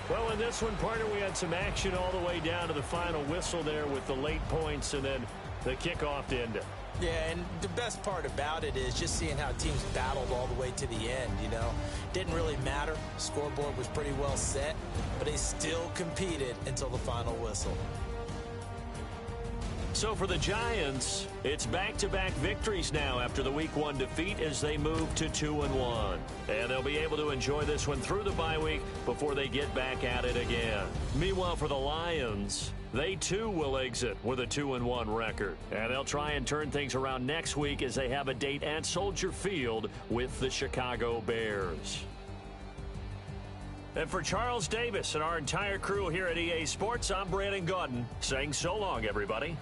Well, in this one, partner, we had some action all the way down to the final whistle there with the late points and then the kickoff to end it. Yeah, and the best part about it is just seeing how teams battled all the way to the end, you know. Didn't really matter. Scoreboard was pretty well set, but they still competed until the final whistle. So for the Giants, it's back-to-back victories now after the Week 1 defeat as they move to 2-1. And they'll be able to enjoy this one through the bye week before they get back at it again. Meanwhile, for the Lions, they too will exit with a 2-1 record. And they'll try and turn things around next week as they have a date at Soldier Field with the Chicago Bears. And for Charles Davis and our entire crew here at EA Sports, I'm Brandon Gaudin saying so long, everybody.